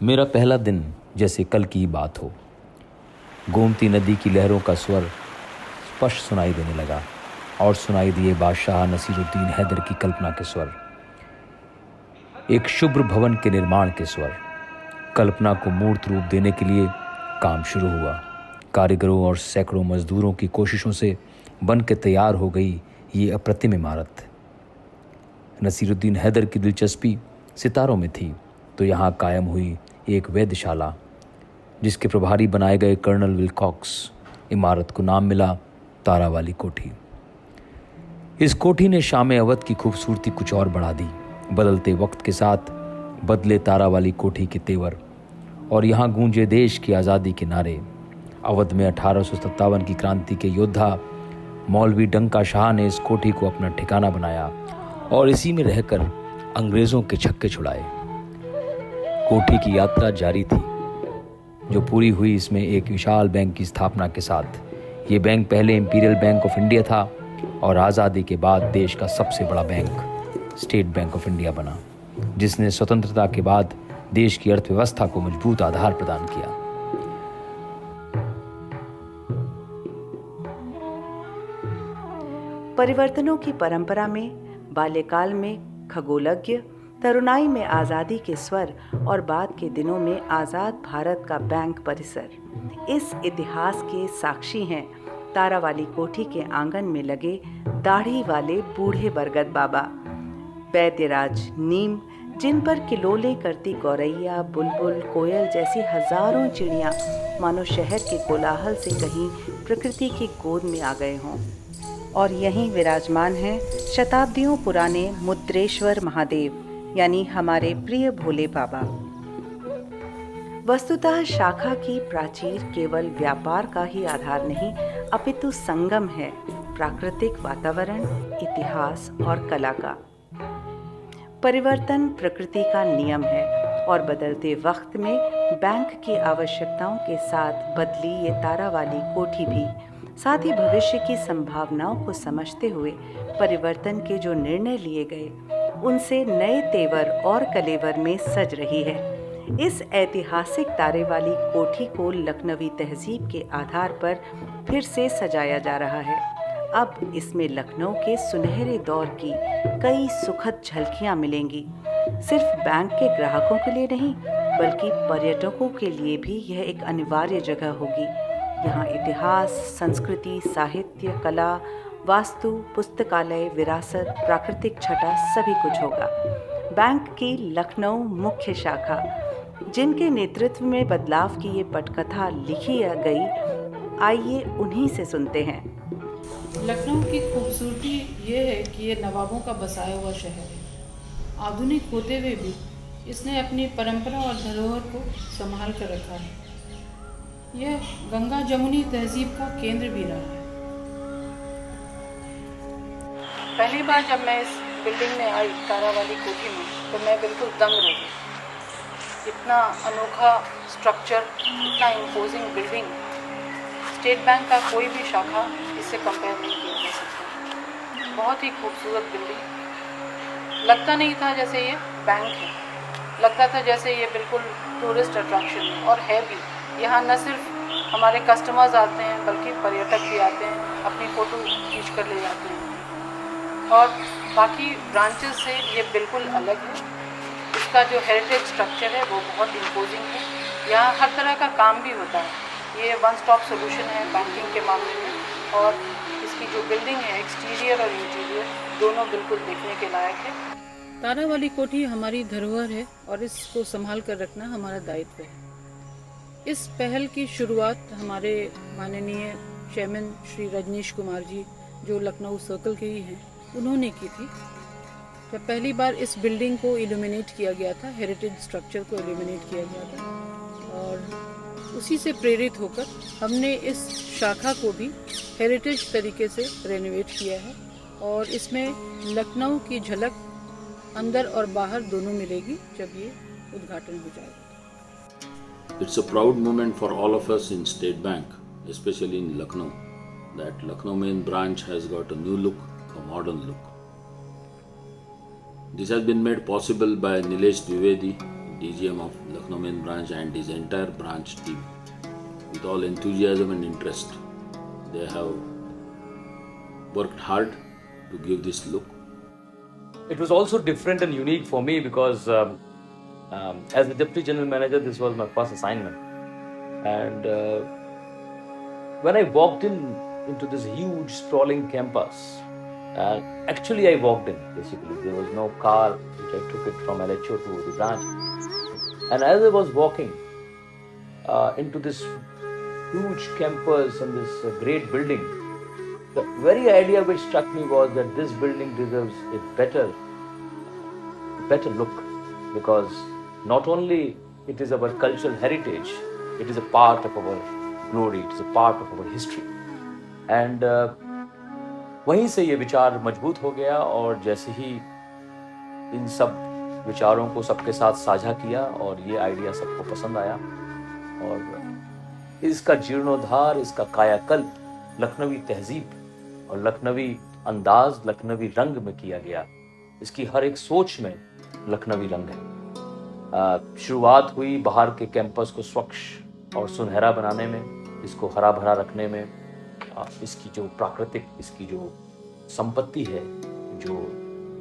मेरा पहला दिन जैसे कल की बात हो। गोमती नदी की लहरों का स्वर स्पष्ट सुनाई देने लगा और सुनाई दिए बादशाह नसीरुद्दीन हैदर की कल्पना के स्वर, एक शुभ्र भवन के निर्माण के स्वर। कल्पना को मूर्त रूप देने के लिए काम शुरू हुआ। कारीगरों और सैकड़ों मजदूरों की कोशिशों से बन के तैयार हो गई ये अप्रतिम इमारत। नसीरुद्दीन हैदर की दिलचस्पी सितारों में थी तो यहाँ कायम हुई एक वेधशाला, जिसके प्रभारी बनाए गए कर्नल विलकॉक्स। इमारत को नाम मिला तारा वाली कोठी। इस कोठी ने शाम अवध की खूबसूरती कुछ और बढ़ा दी। बदलते वक्त के साथ बदले तारा वाली कोठी के तेवर और यहाँ गूंजे देश की आज़ादी के नारे। अवध में 1857 की क्रांति के योद्धा मौलवी डंका शाह ने इस कोठी को अपना ठिकाना बनाया और इसी में रहकर अंग्रेज़ों के छक्के छुड़ाए। कोठी की यात्रा जारी थी, जो पूरी हुई इसमें एक विशाल बैंक की स्थापना के साथ। ये बैंक पहले इंपीरियल बैंक ऑफ इंडिया था और आज़ादी के बाद देश का सबसे बड़ा bank state bank of India बना, जिसने स्वतंत्रता के बाद देश की अर्थव्यवस्था को मजबूत आधार प्रदान किया। परिवर्तनों की परंपरा में बाल्यकाल में खगोलज्ञ, तरुणाई में आज़ादी के स्वर और बाद के दिनों में आज़ाद भारत का बैंक परिसर इस इतिहास के साक्षी हैं। तारा वाली कोठी के आंगन में लगे दाढ़ी वाले बूढ़े बरगद बाबा, वैद्यराज नीम, जिन पर किलोले करती गौरैया, बुलबुल, कोयल जैसी हजारों चिड़ियाँ मानो शहर के कोलाहल से कहीं प्रकृति की गोद में आ गए हों। और यहीं विराजमान हैं शताब्दियों पुराने मुद्रेश्वर महादेव, यानी हमारे प्रिय भोले बाबा। वस्तुतः शाखा की प्राचीर केवल व्यापार का ही आधार नहीं, अपितु संगम है प्राकृतिक वातावरण, इतिहास और कला का। परिवर्तन प्रकृति का नियम है और बदलते वक्त में बैंक की आवश्यकताओं के साथ बदली ये तारा वाली कोठी भी। साथ ही भविष्य की संभावनाओं को समझते हुए परिवर्तन के जो निर्णय लिए गए, उनसे नए तेवर और कलेवर में सज रही है। इस ऐतिहासिक तारे वाली कोठी को लखनवी तहजीब के आधार पर फिर से सजाया जा रहा है। अब इसमें लखनऊ के सुनहरे दौर की कई सुखद झलकियां मिलेंगी। सिर्फ बैंक के ग्राहकों के लिए नहीं, बल्कि पर्यटकों के लिए भी यह एक अनिवार्य जगह होगी। यहाँ इतिहास, संस्कृति, साहित्य, कला, वास्तु, पुस्तकालय, विरासत, प्राकृतिक छटा सभी कुछ होगा। बैंक की लखनऊ मुख्य शाखा, जिनके नेतृत्व में बदलाव की ये पटकथा लिखी गई, आइए उन्हीं से सुनते हैं। लखनऊ की खूबसूरती ये है कि ये नवाबों का बसाया हुआ शहर है। आधुनिक होते हुए भी इसने अपनी परंपरा और धरोहर को संभाल कर रखा है। यह गंगा जमुनी तहजीब का केंद्र भी रहा है। पहली बार जब मैं इस बिल्डिंग में आई, तारा वाली कोठी में, तो मैं बिल्कुल दंग रह गई। इतना अनोखा स्ट्रक्चर, इतना इम्पोजिंग बिल्डिंग, स्टेट बैंक का कोई भी शाखा इससे कंपेयर नहीं किया जा सकता। बहुत ही खूबसूरत बिल्डिंग। लगता नहीं था जैसे ये बैंक है, लगता था जैसे ये बिल्कुल टूरिस्ट अट्रैक्शन है, और है भी। यहाँ न सिर्फ हमारे कस्टमर्स आते हैं, बल्कि पर्यटक भी आते हैं, अपनी फ़ोटो खींच कर ले जाते हैं। और बाकी ब्रांचेस से ये बिल्कुल अलग है। इसका जो हेरिटेज स्ट्रक्चर है वो बहुत इम्पोजिंग है। यहाँ हर तरह का काम भी होता है। ये वन स्टॉप सोल्यूशन है बैंकिंग के मामले में। और इसकी जो बिल्डिंग है, एक्सटीरियर और इंटीरियर दोनों बिल्कुल देखने के लायक है। तारा वाली कोठी हमारी धरोहर है और इसको संभाल कर रखना हमारा दायित्व है। इस पहल की शुरुआत हमारे माननीय चेयरमैन श्री रजनीश कुमार जी, जो लखनऊ सर्कल के ही हैं, उन्होंने की थी। जब पहली बार इस बिल्डिंग को इल्यूमिनेट किया गया था, हेरिटेज स्ट्रक्चर को इल्यूमिनेट किया गया था, और उसी से प्रेरित होकर हमने इस शाखा को भी हेरिटेज तरीके से रेनोवेट किया है। और इसमें लखनऊ की झलक अंदर और बाहर दोनों मिलेगी जब ये उद्घाटन हो जाएगा। It's a proud moment for all of us in State Bank, especially in Lucknow, that Lucknow main branch has got a new look, a modern look. This has been made possible by Nilesh Dwivedi, DGM of Lucknow main branch and his entire branch team. With all enthusiasm and interest, they have worked hard to give this look. It was also different and unique for me because as the Deputy General Manager, this was my first assignment. And when I walked into this huge sprawling campus, actually I walked in basically. There was no car which I took it from LHO to the branch. And as I was walking into this huge campus and this great building, the very idea which struck me was that this building deserves a better look, because not only it is our cultural heritage, it is a part of our glory, it is a part of our history. And वहीं से ये विचार मजबूत हो गया, और जैसे ही इन सब विचारों को सबके साथ साझा किया और ये आइडिया सबको पसंद आया, और इसका जीर्णोद्धार, इसका कायाकल्प लखनवी तहजीब और लखनवी अंदाज, लखनवी रंग में किया गया। इसकी हर एक सोच में लखनवी रंग है। शुरुआत हुई बाहर के कैंपस को स्वच्छ और सुनहरा बनाने में, इसको हरा भरा रखने में, इसकी जो प्राकृतिक, इसकी जो संपत्ति है, जो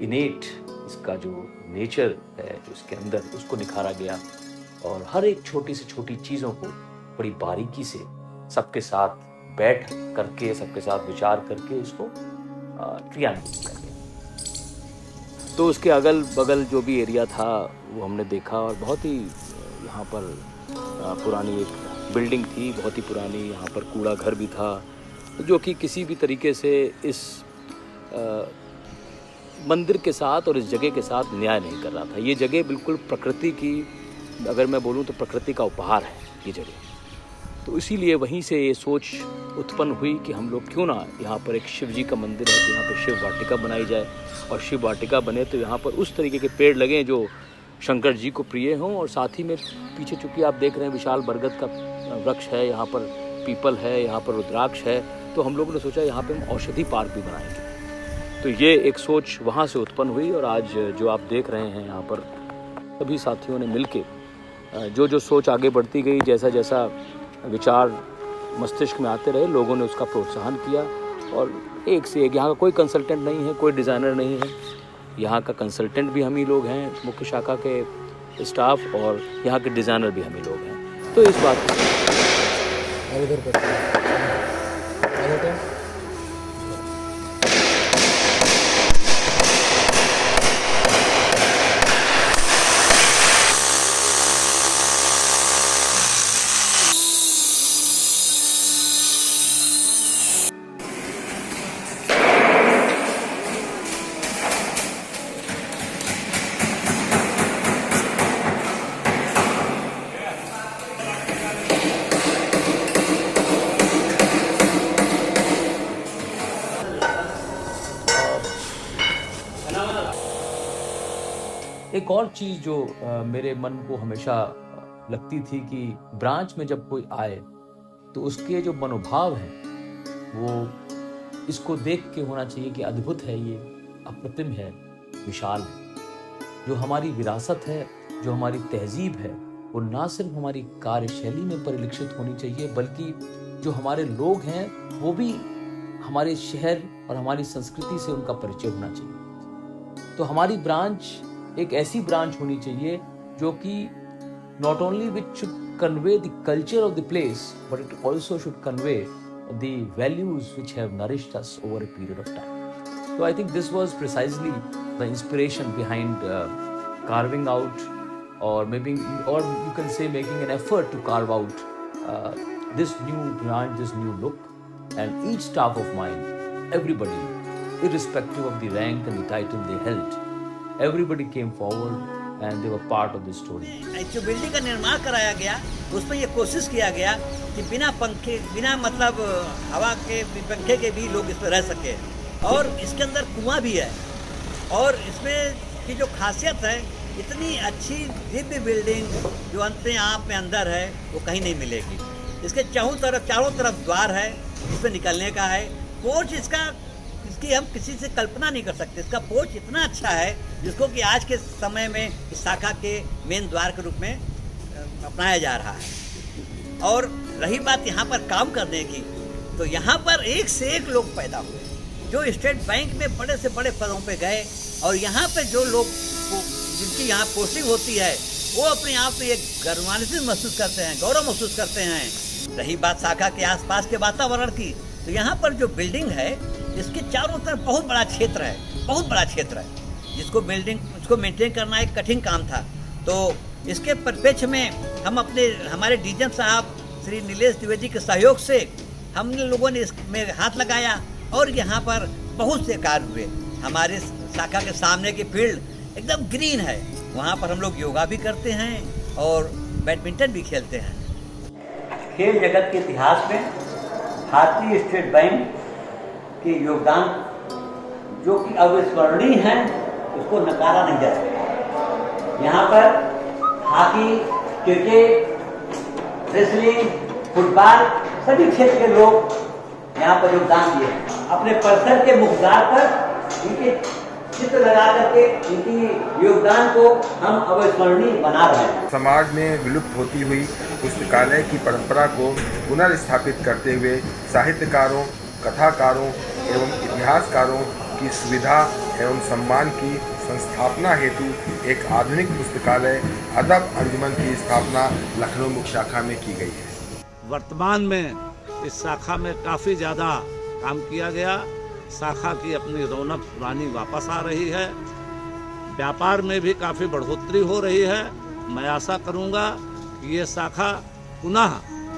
इनेट इसका जो नेचर है जो इसके अंदर, उसको निखारा गया, और हर एक छोटी से छोटी चीज़ों को बड़ी बारीकी से सबके साथ बैठ करके, सबके साथ विचार करके इसको क्रियान्वित किया गया। तो उसके अगल बगल जो भी एरिया था वो हमने देखा, और बहुत ही यहाँ पर पुरानी एक बिल्डिंग थी, बहुत ही पुरानी, यहाँ पर कूड़ा घर भी था, जो कि किसी भी तरीके से इस मंदिर के साथ और इस जगह के साथ न्याय नहीं कर रहा था। ये जगह बिल्कुल प्रकृति की, अगर मैं बोलूँ तो प्रकृति का उपहार है ये जगह। तो इसीलिए वहीं से ये सोच उत्पन्न हुई कि हम लोग क्यों ना यहाँ पर एक शिव जी का मंदिर है तो यहाँ पर शिव वाटिका बनाई जाए, और शिव वाटिका बने तो यहाँ पर उस तरीके के पेड़ लगें जो शंकर जी को प्रिय हों, और साथ ही में पीछे चूँकि आप देख रहे हैं विशाल बरगद का वृक्ष है, यहाँ पर पीपल है, यहाँ पर रुद्राक्ष है, तो हम लोगों ने सोचा यहाँ पर हम औषधि पार्क भी बनाएंगे। तो ये एक सोच वहाँ से उत्पन्न हुई, और आज जो आप देख रहे हैं यहाँ पर सभी साथियों ने मिलके जो सोच आगे बढ़ती गई, जैसा जैसा विचार मस्तिष्क में आते रहे, लोगों ने उसका प्रोत्साहन किया, और एक से एक, यहाँ का कोई कंसल्टेंट नहीं है, कोई डिज़ाइनर नहीं है, यहाँ का कंसल्टेंट भी हम ही लोग हैं, मुख्य शाखा के स्टाफ, और यहाँ के डिज़ाइनर भी हम ही लोग हैं। तो इस बात एक और चीज़ जो मेरे मन को हमेशा लगती थी कि ब्रांच में जब कोई आए तो उसके जो मनोभाव हैं वो इसको देख के होना चाहिए कि अद्भुत है, ये अप्रतिम है, विशाल है। जो हमारी विरासत है, जो हमारी तहजीब है, वो ना सिर्फ हमारी कार्यशैली में परिलक्षित होनी चाहिए, बल्कि जो हमारे लोग हैं वो भी हमारे शहर और हमारी संस्कृति से उनका परिचय होना चाहिए। तो हमारी ब्रांच एक ऐसी ब्रांच होनी चाहिए जो कि not only which should convey the culture of the place, but it also should convey the values which have nourished us over a period of time. So I think this was precisely the inspiration behind carving out, or you can say making an effort to carve out this new branch, this new look. And each staff of mine, everybody, irrespective of the rank and the title they held, everybody came forward and they were part of this story. जो building का निर्माण कराया गया उसमें ये कोशिश किया गया कि बिना पंखे, बिना मतलब हवा के, पंखे के भी लोग इसमें रह सके, और इसके अंदर कुआं भी है, और इसमें की जो खासियत है, इतनी अच्छी दिव्य बिल्डिंग जो अंत आप में अंदर है वो कहीं नहीं मिलेगी। इसके चारों तरफ द्वार है, इसमें निकलने का है। पोर्च इसका इसकी हम किसी से कल्पना नहीं कर सकते। इसका पोच इतना अच्छा है जिसको कि आज के समय में इस शाखा के मेन द्वार के रूप में अपनाया जा रहा है। और रही बात यहाँ पर काम करने की, तो यहाँ पर एक से एक लोग पैदा हुए जो स्टेट बैंक में बड़े से बड़े पदों पे गए, और यहाँ पे जो लोग जिनकी यहाँ पोस्टिंग होती है वो अपने आप में एक गर्वान्वित महसूस करते हैं, गौरव महसूस करते हैं। रही बात शाखा के आसपास के वातावरण की, तो यहाँ पर जो बिल्डिंग है इसके चारों तरफ बहुत बड़ा क्षेत्र है, बहुत बड़ा क्षेत्र है जिसको उसको मेंटेन करना एक कठिन काम था। तो इसके परिप्रेक्ष्य में हमारे डीजीएम साहब श्री नीलेश द्विवेदी के सहयोग से हम लोगों ने इसमें हाथ लगाया और यहाँ पर बहुत से कार्य हुए। हमारे शाखा के सामने की फील्ड एकदम ग्रीन है, वहाँ पर हम लोग योगा भी करते हैं और बैडमिंटन भी खेलते हैं। खेल जगत के इतिहास में भारतीय स्टेट बैंक के योगदान जो कि अविस्मरणीय है, उसको नकारा नहीं जा सकता। यहाँ पर हॉकी, क्रिकेट, रेसलिंग, फुटबॉल सभी क्षेत्र के लोग यहाँ पर योगदान दिए हैं। अपने परिसर के मुखद्वार पर इनके चित्र लगा करके इनकी योगदान को हम अविस्मरणीय बना रहे हैं। समाज में विलुप्त होती हुई पुस्तकालय की परंपरा को पुनर्स्थापित करते हुए साहित्यकारों, कथाकारों एवं इतिहासकारों की सुविधा एवं सम्मान की संस्थापना हेतु एक आधुनिक पुस्तकालय अदब अंजुमन की स्थापना लखनऊ मुख्य शाखा में की गई है। वर्तमान में इस शाखा में काफ़ी ज़्यादा काम किया गया। शाखा की अपनी रौनक पुरानी वापस आ रही है, व्यापार में भी काफ़ी बढ़ोतरी हो रही है। मैं आशा करूंगा कि ये शाखा पुनः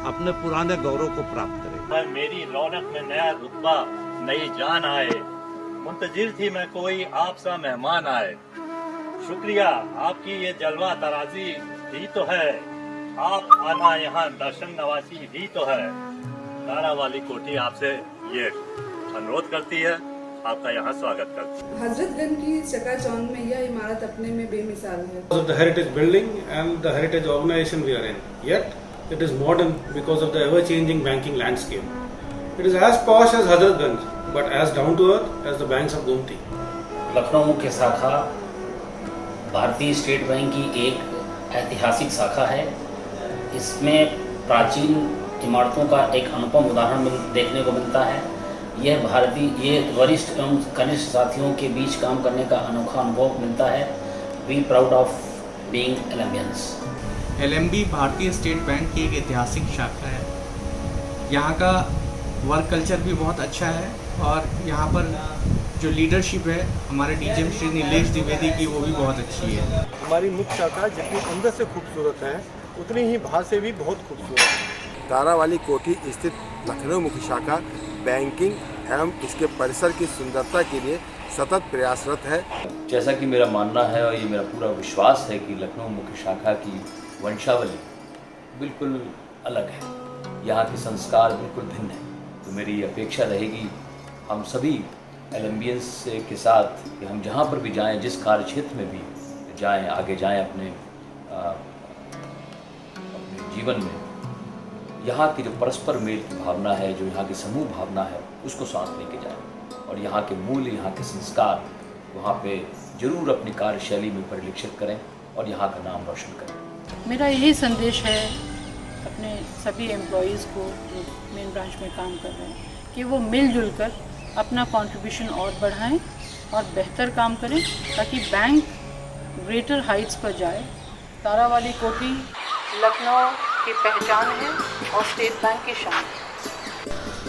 अपने पुराने गौरव को प्राप्त करे। मेरी रौनक में नया रुतबा, नई जान आए, मुंतजिर थी मैं कोई आपसा मेहमान आए। शुक्रिया, आपकी ये जलवा तराजी ही तो है, आप आना यहाँ दर्शन नवासी भी तो है। तारा वाली कोठी आपसे ये अनुरोध करती है, आपका यहाँ स्वागत करती है। हजरतगंज की चकाचौंध में यह इमारत अपने में बेमिसाल है। Of the heritage building and the heritage organization we are in, yet it is modern because of the ever-changing banking landscape. It is as posh as Hazratganj, but as down to earth as the banks of Gomti. Lucknow मुख्य शाखा भारतीय State Bank की एक ऐतिहासिक शाखा है। इसमें प्राचीन इमारतों का एक अनुपम उदाहरण देखने को मिलता है। ये वरिष्ठ एवं कनिष्ठ साथियों के बीच काम करने का अनोखा अनुभव मिलता है। We proud of being LMBians. LMB भारतीय स्टेट बैंक की एक ऐतिहासिक शाखा है। यहाँ का वर्क कल्चर भी बहुत अच्छा है और यहाँ पर जो लीडरशिप है हमारे डीजीएम श्री नीलेश द्विवेदी की, वो भी बहुत अच्छी है। हमारी मुख्य शाखा जितनी अंदर से खूबसूरत है उतनी ही बाहर से भी बहुत खूबसूरत है। तारा वाली कोठी स्थित लखनऊ मुख्य शाखा बैंकिंग एवं इसके परिसर की सुंदरता के लिए सतत प्रयासरत है। जैसा कि मेरा मानना है और ये मेरा पूरा विश्वास है कि लखनऊ मुख्य शाखा की वंशावली बिल्कुल अलग है, यहाँ के संस्कार बिल्कुल भिन्न है। तो मेरी अपेक्षा रहेगी हम सभी एलएमबियंस के साथ कि हम जहाँ पर भी जाएं, जिस कार्य क्षेत्र में भी जाएं, आगे जाएं अपने जीवन में, यहाँ की जो परस्पर मेल की भावना है, जो यहाँ की समूह भावना है, उसको साथ लेके जाएं और यहाँ के मूल्य, यहाँ के संस्कार वहाँ पे जरूर अपनी कार्यशैली में परिलक्षित करें और यहाँ का नाम रोशन करें। मेरा यही संदेश है अपने सभी एम्प्लॉयज़ को जो मेन ब्रांच में काम कर रहे हैं कि वो मिलजुल कर अपना कंट्रीब्यूशन और बढ़ाएं और बेहतर काम करें ताकि बैंक ग्रेटर हाइट्स पर जाए। तारा वाली कोठी लखनऊ की पहचान है और स्टेट बैंक की शान।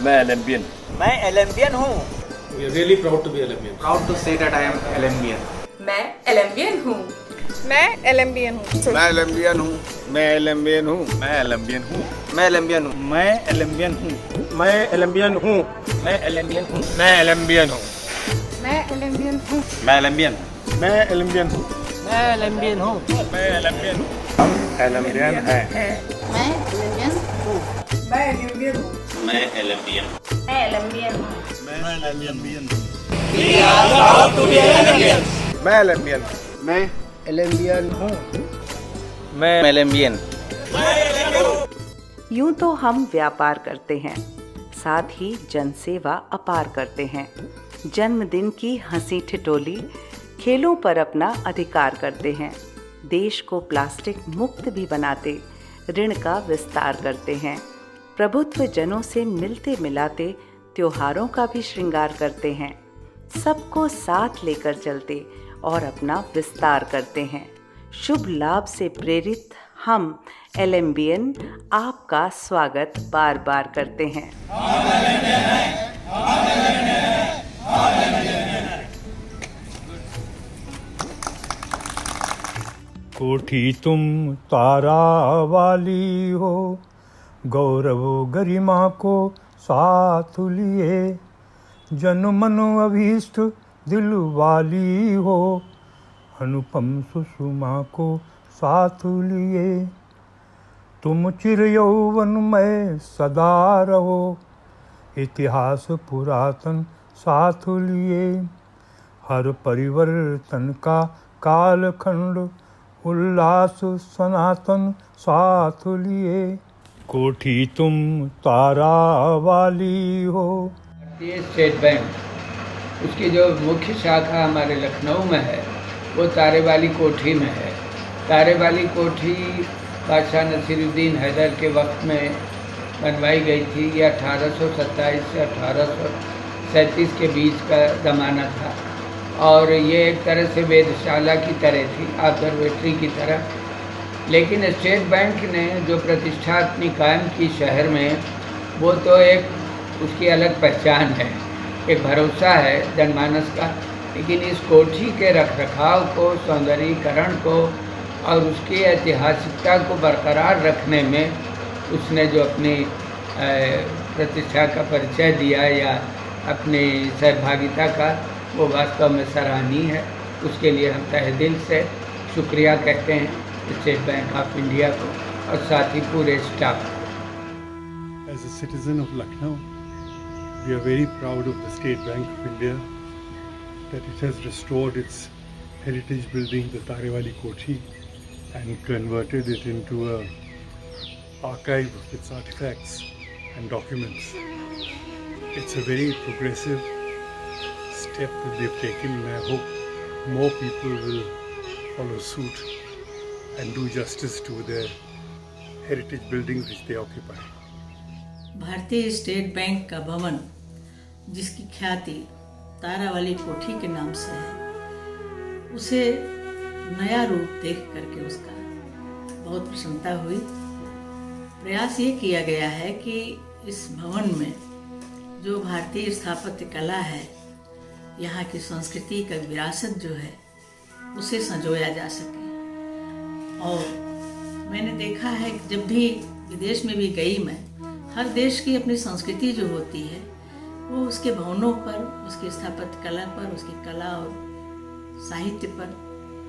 मैं एलएमबियन हूँ। We are really proud to be LMBN. Proud to say that I am LMBN. मैं एलएमबियन हूँ। मैं एलएमबियन हूँ। मैं एलएमबियन हूँ। मैं एलएमबियन हूँ। मैं एलएमबियन हूँ। मैं एलएमबियन हूँ। मैं एलएमबियन हूँ। मैं एलएमबियन हूँ। मैं एलएमबियन हूँ। मैं एलएमबियन हूँ। मैं एलएमबियन हूँ। मैं एलएमबियन हूँ। मैं एलएमबियन हूँ। मैं एलएमबियन हूँ। मैं एलएमबियन हूँ। हम एलएमबियन हैं। मैं एलएमबियन हूँ। मैं एलएमबियन हूँ। मैं एलएमबियन हूँ। मैं एलएमबियन हूँ। मैं एलएमबियन हूँ। मैं एलएमबियन। मैं एलएमबियन हूँ। मैं एलएमबियन। यूं तो हम व्यापार करते हैं, साथ ही जनसेवा अपार करते हैं। जन्मदिन की हंसी ठिठोली, खेलों पर अपना अधिकार करते हैं। देश को प्लास्टिक मुक्त भी बनाते, ऋण का विस्तार करते हैं। प्रभुत्व जनों से मिलते मिलाते त्योहारों का भी श्रृंगार करते हैं। सबको साथ लेकर चलते और अपना विस्तार करते हैं। शुभ लाभ से प्रेरित हम LMBN आपका स्वागत बार बार करते हैं। कोठी तुम तारा वाली हो, गौरव गरिमा को साथ लिए, जन मन अभीष्ट दिल वाली हो, अनुपम सुषमा को साथ लिए। तुम चिर यौवन में सदा रहो, इतिहास पुरातन साथ लिए, हर परिवर्तन का कालखंड उल्लास सनातन साथ लिए। कोठी तुम तारा वाली हो। भारतीय स्टेट बैंक, उसकी जो मुख्य शाखा हमारे लखनऊ में है वो तारे वाली कोठी में है। तारे वाली कोठी बादशाह नसीरुद्दीन हैदर के वक्त में बनवाई गई थी। ये 1827 से 1837 के बीच का ज़माना था और ये एक तरह से वेधशाला की तरह थी, ऑब्जर्वेटरी की तरह। लेकिन स्टेट बैंक ने जो प्रतिष्ठा अपनी कायम की शहर में, वो तो एक उसकी अलग पहचान है, एक भरोसा है जनमानस का। लेकिन इस कोठी के रखरखाव को, सौंदर्यीकरण को और उसकी ऐतिहासिकता को बरकरार रखने में उसने जो अपनी प्रतिष्ठा का परिचय दिया या अपनी सहभागिता का, वो वास्तव में सराहनीय है। उसके लिए हम तहे दिल से शुक्रिया कहते हैं स्टेट बैंक ऑफ इंडिया को और साथ ही पूरे staff. As a citizen of Lucknow, we are very proud of the State Bank of India that it has restored its heritage building, the Tarewali Kothi, and converted it into a archive of its artifacts and documents. It's a very progressive step that they've taken, and I hope more people will follow suit and do justice to their heritage buildings which they occupy. भारतीय State bank का भवन, जिसकी ख्याति तारावाली कोठी के नाम से है, उसे नया रूप देख करके उसका बहुत प्रसन्नता हुई। प्रयास ये किया गया है कि इस भवन में जो भारतीय स्थापत्य कला है, यहाँ की संस्कृति का विरासत जो है, उसे संजोया जा सके। और मैंने देखा है कि जब भी विदेश में भी गई मैं, हर देश की अपनी संस्कृति जो होती है वो उसके भवनों पर, उसकी स्थापत्य कला पर, उसकी कला और साहित्य पर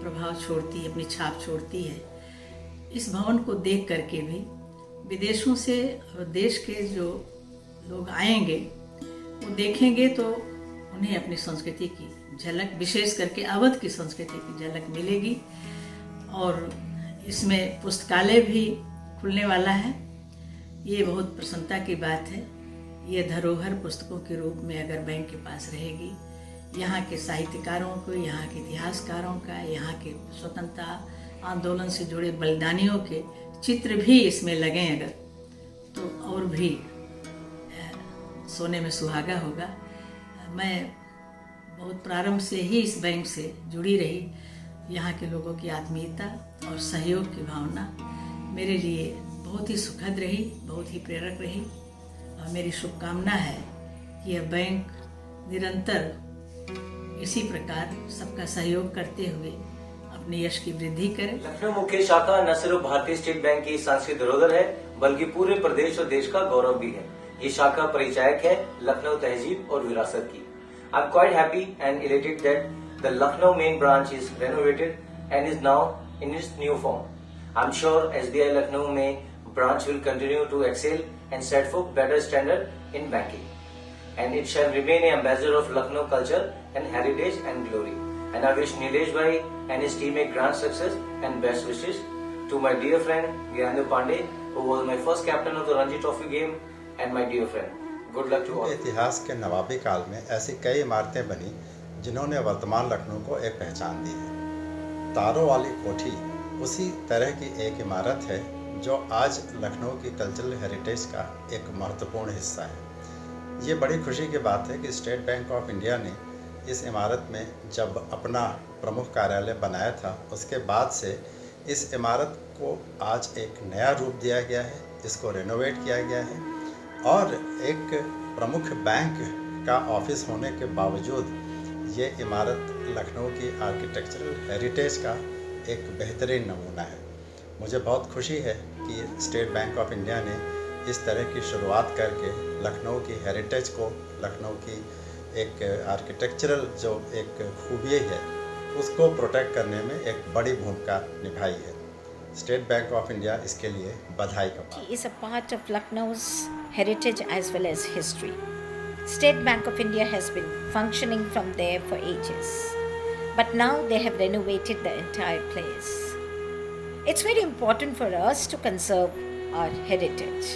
प्रभाव छोड़ती है, अपनी छाप छोड़ती है। इस भवन को देख करके भी विदेशों से और देश के जो लोग आएंगे वो देखेंगे तो उन्हें अपनी संस्कृति की झलक, विशेष करके अवध की संस्कृति की झलक मिलेगी। और इसमें पुस्तकालय भी खुलने वाला है। ये बहुत प्रसन्नता की बात है। ये धरोहर पुस्तकों के रूप में अगर बैंक के पास रहेगी, यहाँ के साहित्यकारों को, यहाँ के इतिहासकारों का, यहाँ के स्वतंत्रता आंदोलन से जुड़े बलिदानियों के चित्र भी इसमें लगें अगर, तो और भी सोने में सुहागा होगा। मैं बहुत प्रारंभ से ही इस बैंक से जुड़ी रही। यहाँ के लोगों की आत्मीयता और सहयोग की भावना मेरे लिए बहुत ही सुखद रही, बहुत ही प्रेरक रही। और मेरी शुभकामना है कि यह बैंक निरंतर इसी प्रकार सबका सहयोग करते हुए अपने यश की वृद्धि करे। लखनऊ मुख्य शाखा न सिर्फ भारतीय स्टेट बैंक की सांस्कृतिक धरोहर है, बल्कि पूरे प्रदेश और देश का गौरव भी है। ये शाखा परिचायक है लखनऊ तहजीब और विरासत की। I'm quite happy and elated that the Lucknow main branch is renovated and is now in its new form. I'm sure SBI Lucknow main branch will continue to excel and set for better standard in banking. And it shall remain an ambassador of Lucknow culture and heritage and glory. And I wish Nilesh Bhai and his team a grand success and best wishes to my dear friend Gyanendra Pandey, who was my first captain of the Ranji Trophy game, and my dear friend Good luck to all. इतिहास के नवाबी काल में ऐसी कई इमारतें बनी जिन्होंने वर्तमान लखनऊ को एक पहचान दी है। तारों वाली कोठी उसी तरह की एक इमारत है जो आज लखनऊ की कल्चरल हेरिटेज का एक महत्वपूर्ण हिस्सा है। ये बड़ी खुशी की बात है कि स्टेट बैंक ऑफ इंडिया ने इस इमारत में जब अपना प्रमुख कार्यालय बनाया था उसके बाद से इस इमारत को आज एक नया रूप दिया गया है, इसको रेनोवेट किया गया है और एक प्रमुख बैंक का ऑफिस होने के बावजूद ये इमारत लखनऊ की आर्किटेक्चरल हेरिटेज का एक बेहतरीन नमूना है। मुझे बहुत खुशी है कि स्टेट बैंक ऑफ इंडिया ने इस तरह की शुरुआत करके लखनऊ की हेरिटेज को, लखनऊ की एक आर्किटेक्चरल जो एक खूबी है उसको प्रोटेक्ट करने में एक बड़ी भूमिका निभाई है। स्टेट बैंक ऑफ इंडिया इसके लिए बधाई का पात्र है। is a part of Lucknow's heritage as well as history. State Bank of India has been functioning from there for ages, but now they have renovated the entire place. It's very important for us to conserve our heritage.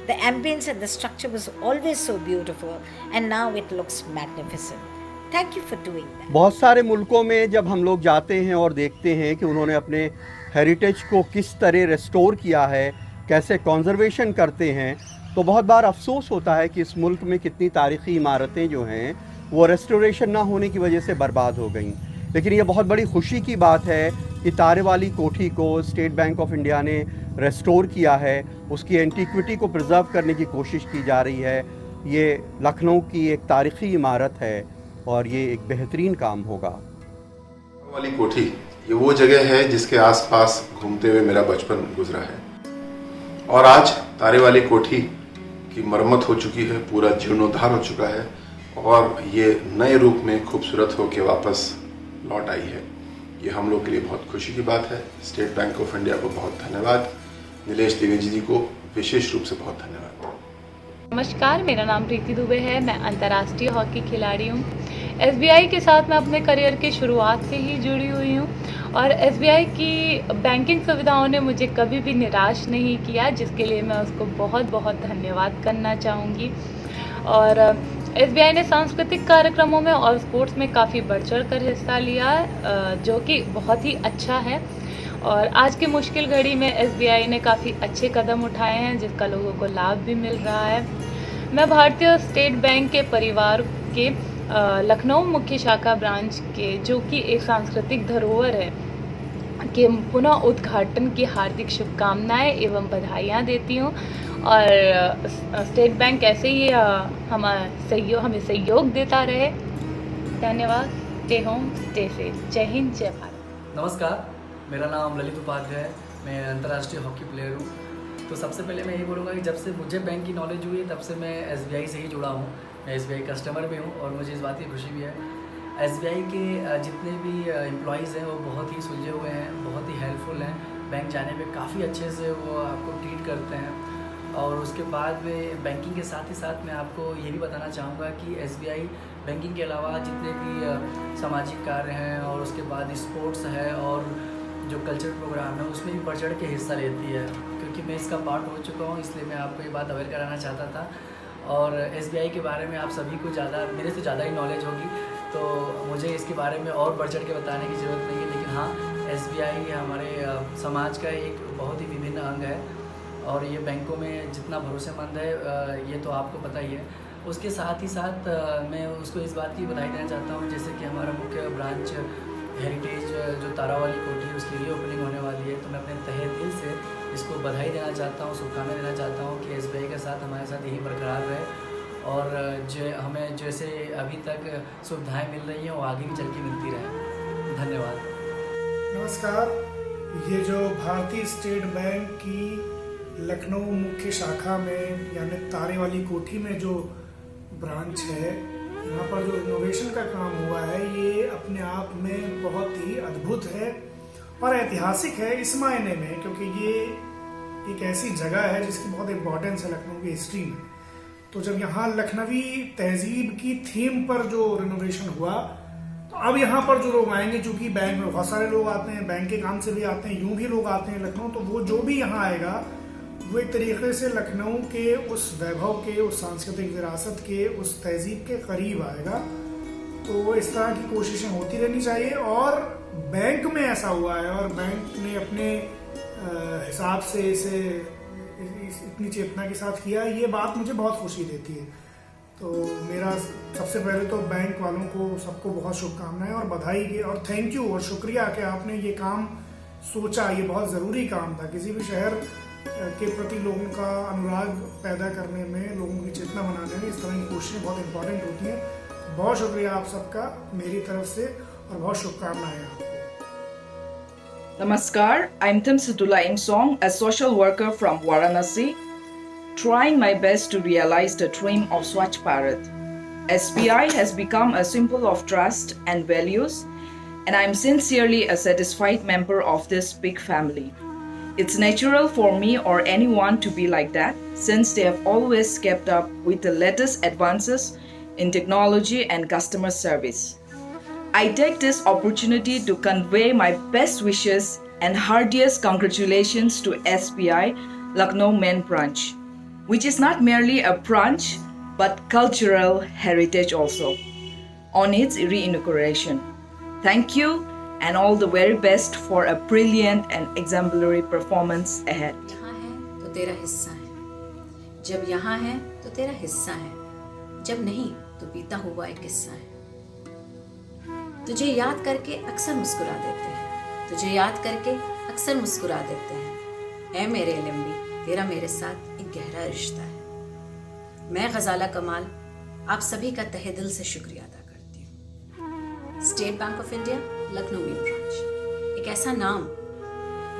The ambience and the structure was always so beautiful, and now it looks magnificent. Thank you for doing that. बहुत सारे मुल्कों में जब हम लोग जाते हैं और देखते हैं कि उन्होंने अपने हेरिटेज को किस तरह रिस्टोर किया है, कैसे कंजर्वेशन करते हैं, तो बहुत बार अफसोस होता है कि इस मुल्क में कितनी तारीख़ी इमारतें जो हैं वो रेस्टोरेशन ना होने की वजह से बर्बाद हो गई। लेकिन ये बहुत बड़ी खुशी की बात है कि तारे वाली कोठी को स्टेट बैंक ऑफ इंडिया ने रेस्टोर किया है, उसकी एंटीक्विटी को प्रिजर्व करने की कोशिश की जा रही है। ये लखनऊ की एक तारीख़ी इमारत है और ये एक बेहतरीन काम होगा। वाली कोठी ये वो जगह है जिसके आसपास घूमते हुए मेरा बचपन गुजरा है और आज तारे वाली कोठी की मरम्मत हो चुकी है, पूरा जीर्णोद्धार हो चुका है और ये नए रूप में खूबसूरत होकर वापस लौट आई है। ये हम लोग के लिए बहुत खुशी की बात है। स्टेट बैंक ऑफ इंडिया को बहुत धन्यवाद, नीलेश द्विवेदी जी को विशेष रूप से बहुत धन्यवाद। नमस्कार, मेरा नाम प्रीति दुबे है। मैं अंतर्राष्ट्रीय हॉकी खिलाड़ी हूँ। SBI के साथ मैं अपने करियर की शुरुआत से ही जुड़ी हुई हूँ और SBI की बैंकिंग सुविधाओं ने मुझे कभी भी निराश नहीं किया, जिसके लिए मैं उसको बहुत बहुत धन्यवाद करना चाहूँगी। और SBI ने सांस्कृतिक कार्यक्रमों में और स्पोर्ट्स में काफ़ी बढ़ चढ़ कर हिस्सा लिया, जो कि बहुत ही अच्छा है। और आज की मुश्किल घड़ी में SBI ने काफ़ी अच्छे कदम उठाए हैं जिसका लोगों को लाभ भी मिल रहा है। मैं भारतीय स्टेट बैंक के परिवार के लखनऊ मुख्य शाखा ब्रांच के, जो कि एक सांस्कृतिक धरोहर है, के पुनः उद्घाटन की हार्दिक शुभकामनाएं एवं बधाइयाँ देती हूँ। और स्टेट बैंक ऐसे ही हमें सहयोग देता रहे। धन्यवाद। Stay home, stay safe. जय हिंद, जय भारत। नमस्कार, मेरा नाम ललित उपाध्याय है। मैं अंतर्राष्ट्रीय हॉकी प्लेयर हूँ। तो सबसे पहले मैं यही बोलूँगा कि जब से मुझे बैंक की नॉलेज हुई है तब से मैं SBI से ही जुड़ा हूँ। मैं SBI कस्टमर भी हूँ और मुझे इस बात की खुशी भी है। SBI के जितने भी एम्प्लॉयज़ हैं वो बहुत ही सुलझे हुए हैं, बहुत ही हेल्पफुल हैं। बैंक जाने पे काफ़ी अच्छे से वो आपको ट्रीट करते हैं। और उसके बाद में बैंकिंग के साथ ही साथ मैं आपको ये भी बताना चाहूँगा कि SBI बैंकिंग के अलावा जितने भी सामाजिक कार्य हैं और उसके बाद स्पोर्ट्स है और जो कल्चरल प्रोग्राम है उसमें भी बढ़ चढ़ के हिस्सा लेती है। क्योंकि मैं इसका पार्ट हो चुका हूँ, इसलिए मैं आपको ये बात अवेयर कराना चाहता था। और SBI के बारे में आप सभी को मेरे से ज़्यादा ही नॉलेज होगी, तो मुझे इसके बारे में और बढ़ चढ़ के बताने की ज़रूरत नहीं है। लेकिन हाँ, SBI हमारे समाज का एक बहुत ही विभिन्न अंग है और ये बैंकों में जितना भरोसेमंद है ये तो आपको पता ही है। उसके साथ ही साथ मैं उसको इस बात की बधाई देना चाहता हूँ, जैसे कि हमारा मुख्य ब्रांच हेरिटेज जो तारा वाली कोठी है उसकी रीओपनिंग होने वाली है। तो मैं अपने तहे दिल से इसको बधाई देना चाहता हूँ, शुभकामनाएं देना चाहता हूँ कि SBI के साथ हमारे साथ यही बरकरार रहे और जो हमें जैसे अभी तक सुविधाएं मिल रही हैं वो आगे भी चल के मिलती रहे। धन्यवाद। नमस्कार, ये जो भारतीय स्टेट बैंक की लखनऊ मुख्य शाखा में यानी तारे वाली कोठी में जो ब्रांच है, यहाँ पर जो इनोवेशन का काम हुआ है ये अपने आप में बहुत ही अद्भुत है और ऐतिहासिक है इस मायने में, क्योंकि ये एक ऐसी जगह है जिसकी बहुत इम्पोर्टेंस है लखनऊ की हिस्ट्री में। तो जब यहाँ लखनवी तहजीब की थीम पर जो रिनोवेशन हुआ, तो अब यहाँ पर जो लोग आएंगे, चूंकि बैंक में बहुत सारे लोग आते हैं, बैंक के काम से भी आते हैं, यूं भी लोग आते हैं लखनऊ, तो वो जो भी यहाँ आएगा वो एक तरीके से लखनऊ के उस वैभव के, उस सांस्कृतिक विरासत के, उस तहजीब के करीब आएगा। तो इस तरह की कोशिशें होती रहनी चाहिए। और बैंक में ऐसा हुआ है और बैंक ने अपने हिसाब से इसे इतनी चेतना के साथ किया, ये बात मुझे बहुत खुशी देती है। तो मेरा सबसे पहले तो बैंक वालों को सबको बहुत शुभकामनाएं और बधाई और थैंक यू और शुक्रिया कि आपने ये काम सोचा। ये बहुत ज़रूरी काम था। किसी भी शहर के प्रति लोगों का अनुराग पैदा करने में, लोगों की चेतना बनाने में इस तरह की कोशिशें बहुत इंपॉर्टेंट होती हैं। बहुत शुक्रिया आप सबका मेरी तरफ से और बहुत शुभकामनाएं आपको। Namaskar, I'm Timsatullah Imsong, a social worker from Varanasi, trying my best to realize the dream of Swachh Bharat. SBI has become a symbol of trust and values, and I'm sincerely a satisfied member of this big family. It's natural for me or anyone to be like that, since they have always kept up with the latest advances in technology and customer service. I take this opportunity to convey my best wishes and heartiest congratulations to SBI Lucknow Main Branch, which is not merely a branch but cultural heritage also, on its re-inauguration. Thank you and all the very best for a brilliant and exemplary performance ahead. यहाँ है तो तेरा हिस्सा है, जब यहाँ है तो तेरा हिस्सा है, जब नहीं तो बीता हुआ एक किस्सा है। तुझे याद करके अक्सर मुस्कुरा देते हैं, तुझे याद करके अक्सर मुस्कुरा देते हैं। ऐ मेरे एलएमबी, तेरा मेरे साथ एक गहरा रिश्ता है। मैं गजाला कमाल आप सभी का तहे दिल से शुक्रिया अदा करती हूँ। State bank of India Lucknow main branch एक ऐसा नाम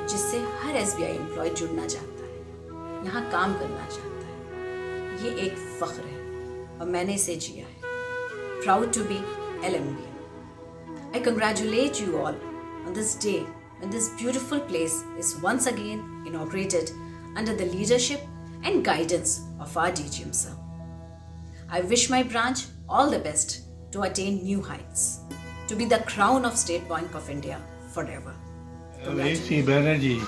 जिससे हर एसबीआई एम्प्लॉय जुड़ना चाहता है, यहाँ काम करना चाहता है। ये एक फख्र है और मैंने इसे जिया है। Proud to be LMB. I congratulate you all on this day when this beautiful place is once again inaugurated under the leadership and guidance of our DGM sir. I wish my branch all the best to attain new heights, to be the crown of State Bank of India forever. A.C. Banerjee,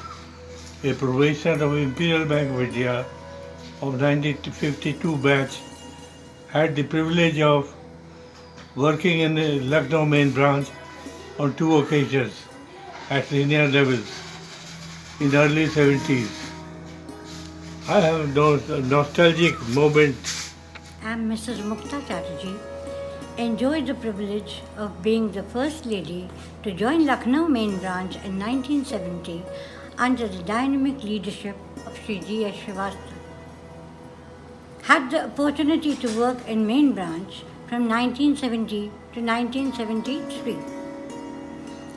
a professor of Imperial Bank of India of 1952 batch, had the privilege of working in the Lucknow main branch on 2 occasions at senior levels in the early 70s. I have those nostalgic moments. I'm Mrs. Mukta Chatterjee. Enjoyed the privilege of being the first lady to join Lucknow main branch in 1970 under the dynamic leadership of Shri G.S. Srivastava. Had the opportunity to work in main branch from 1970 to 1973.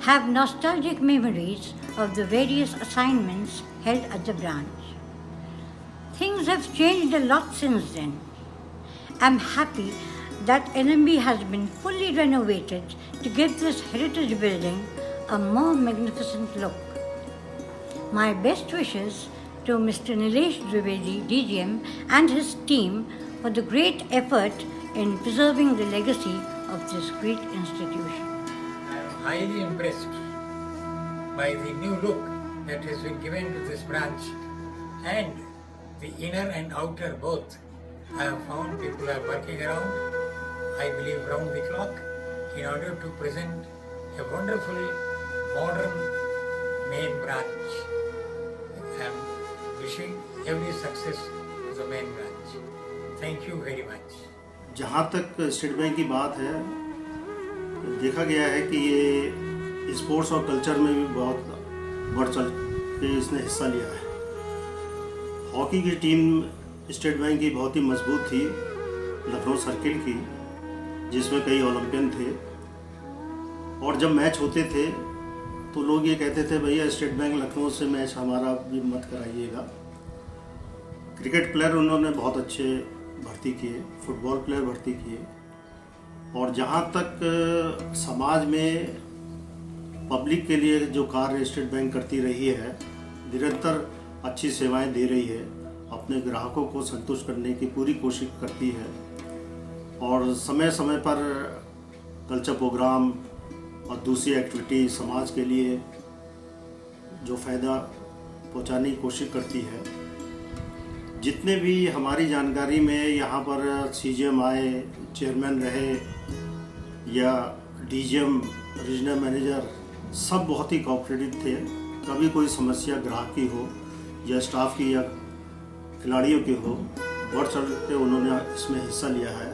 Have nostalgic memories of the various assignments held at the branch. Things have changed a lot since then. I'm happy that LMB has been fully renovated to give this heritage building a more magnificent look. My best wishes to Mr. Nilesh Dwivedi, DGM, and his team for the great effort in preserving the legacy of this great institution. I am highly impressed by the new look that has been given to this branch, and the inner and outer both. I have found people are working around, I believe round the clock, in order to present a wonderful modern main branch. I am wishing every success to the main branch. Thank you very much. जहाँ तक state Bank की बात है, देखा गया है कि ये स्पोर्ट्स और कल्चर में भी बहुत बढ़ चढ़ के इसने हिस्सा लिया है। हॉकी की टीम स्टेट बैंक की बहुत ही मजबूत थी, लखनऊ सर्किल की, जिसमें कई ओलंपियन थे। और जब मैच होते थे तो लोग ये कहते थे, भैया स्टेट बैंक लखनऊ से मैच हमारा भी मत कराइएगा। क्रिकेट प्लेयर उन्होंने बहुत अच्छे भर्ती किए, फुटबॉल प्लेयर भर्ती किए, और जहाँ तक समाज में पब्लिक के लिए जो कार्य स्टेट बैंक करती रही है, निरंतर अच्छी सेवाएं दे रही है, अपने ग्राहकों को संतुष्ट करने की पूरी कोशिश करती है, और समय समय पर कल्चर प्रोग्राम और दूसरी एक्टिविटी समाज के लिए जो फ़ायदा पहुंचाने की कोशिश करती है। जितने भी हमारी जानकारी में यहाँ पर सीजीएम आए, चेयरमैन रहे या डीजीएम, रीजनल मैनेजर, सब बहुत ही कोऑपरेटिव थे। कभी कोई समस्या ग्राहक की हो या स्टाफ की या खिलाड़ियों की हो, बढ़ चढ़ के उन्होंने इसमें हिस्सा लिया है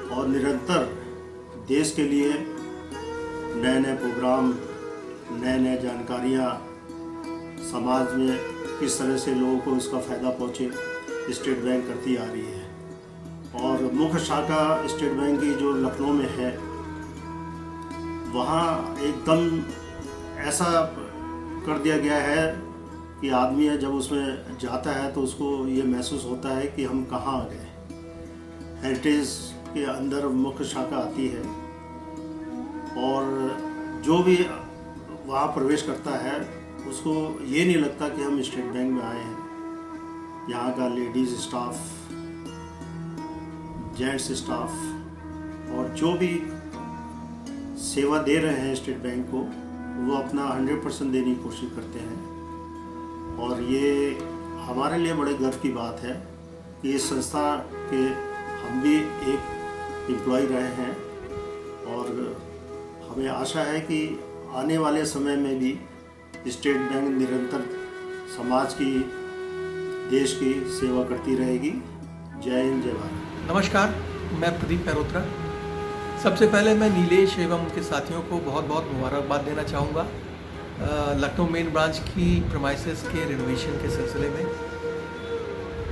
और निरंतर देश के लिए नए नए प्रोग्राम, नए नए जानकारियाँ, समाज में किस तरह से लोगों को इसका फ़ायदा पहुँचे, स्टेट बैंक करती आ रही है। और मुख्य शाखा स्टेट बैंक की जो लखनऊ में है, वहाँ एकदम ऐसा कर दिया गया है कि आदमी जब उसमें जाता है तो उसको ये महसूस होता है कि हम कहाँ आ गए। हेरिटेज के अंदर मुख्य शाखा आती है और जो भी वहाँ प्रवेश करता है उसको ये नहीं लगता कि हम स्टेट बैंक में आए हैं। यहाँ का लेडीज़ स्टाफ, जेंट्स स्टाफ और जो भी सेवा दे रहे हैं स्टेट बैंक को, वो अपना 100% देने की कोशिश करते हैं। और ये हमारे लिए बड़े गर्व की बात है कि इस संस्था के हम भी एक एम्प्लॉय रहे हैं और हमें आशा है कि आने वाले समय में भी स्टेट बैंक निरंतर समाज की, देश की सेवा करती रहेगी। जय हिंद, जय भारत। नमस्कार, मैं प्रदीप मेहरोत्रा। सबसे पहले मैं नीलेश एवं उनके साथियों को बहुत बहुत मुबारकबाद देना चाहूँगा लखनऊ मेन ब्रांच की प्रमाइसेस के रिनोवेशन के सिलसिले में।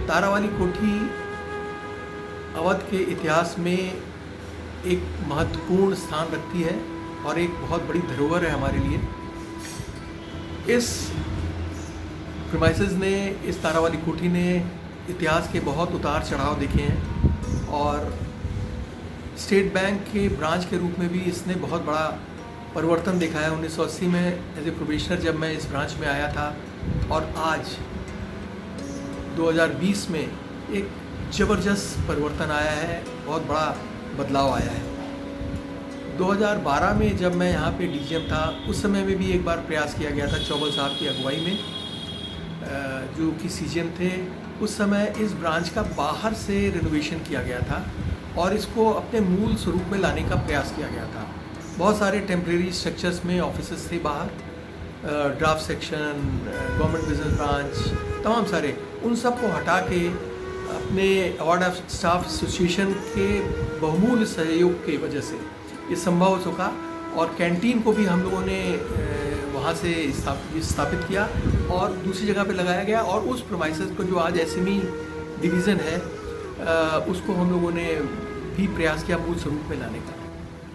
तारावाली कोठी अवध के इतिहास में एक महत्वपूर्ण स्थान रखती है और एक बहुत बड़ी धरोहर है हमारे लिए। इस प्रमाइसेस ने, इस तारावाली कोठी ने इतिहास के बहुत उतार चढ़ाव देखे हैं और स्टेट बैंक के ब्रांच के रूप में भी इसने बहुत बड़ा परिवर्तन देखा है। 1980 में एज ए प्रोबेशनर जब मैं इस ब्रांच में आया था और आज 2020 में एक ज़बरदस्त परिवर्तन आया है, बहुत बड़ा बदलाव आया है। 2012 में जब मैं यहाँ पे डीजीएम था, उस समय में भी एक बार प्रयास किया गया था चौबल साहब की अगुवाई में, जो कि सीजीएम थे। उस समय इस ब्रांच का बाहर से रिनोवेशन किया गया था और इसको अपने मूल स्वरूप में लाने का प्रयास किया गया था। बहुत सारे टेम्परेरी स्ट्रक्चर्स में ऑफिसेस थे बाहर, draft section, government business branch, तमाम सारे, उन सब को हटा के अपने अवार्ड ऑफ स्टाफ एसोसिएशन के बहुमूल्य सहयोग की वजह से ये संभव हो सका। और कैंटीन को भी हम लोगों ने वहाँ से स्थापित किया और दूसरी जगह पे लगाया गया और उस प्रोमाइसेस को जो आज एसएमई डिवीज़न है उसको हम लोगों ने भी प्रयास किया मूल स्वरूप में लाने का।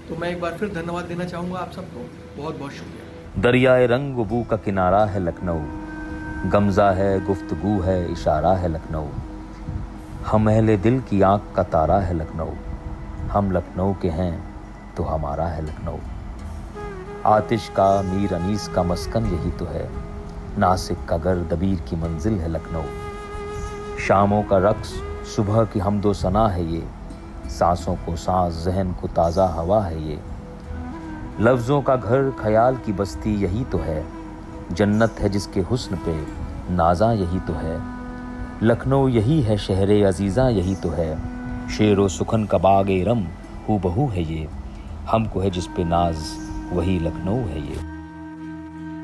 तो मैं एक बार फिर धन्यवाद देना चाहूँगा आप सबको, बहुत बहुत शुक्रिया। दरियाए रंग बू का किनारा है लखनऊ, गमज़ा है, गुफ्तगू है, इशारा है लखनऊ। हम अहले दिल की आँख का तारा है लखनऊ, हम लखनऊ के हैं तो हमारा है लखनऊ। आतिश का, मीर अनीस का मस्कन यही तो है, नासिक का गर, दबीर की मंजिल है लखनऊ। शामों का रक्स, सुबह की हमदो सना है ये, सांसों को सांस, जहन को ताज़ा हवा है ये। लफ्ज़ों का घर, ख्याल की बस्ती यही तो है, जन्नत है जिसके हुस्न पे नाजा यही तो है। लखनऊ यही है शहरे अजीज़ा यही तो है, शेरो सुखन का बाग-ए-रम हूबहू है ये। हमको है जिस पे नाज वही लखनऊ है ये।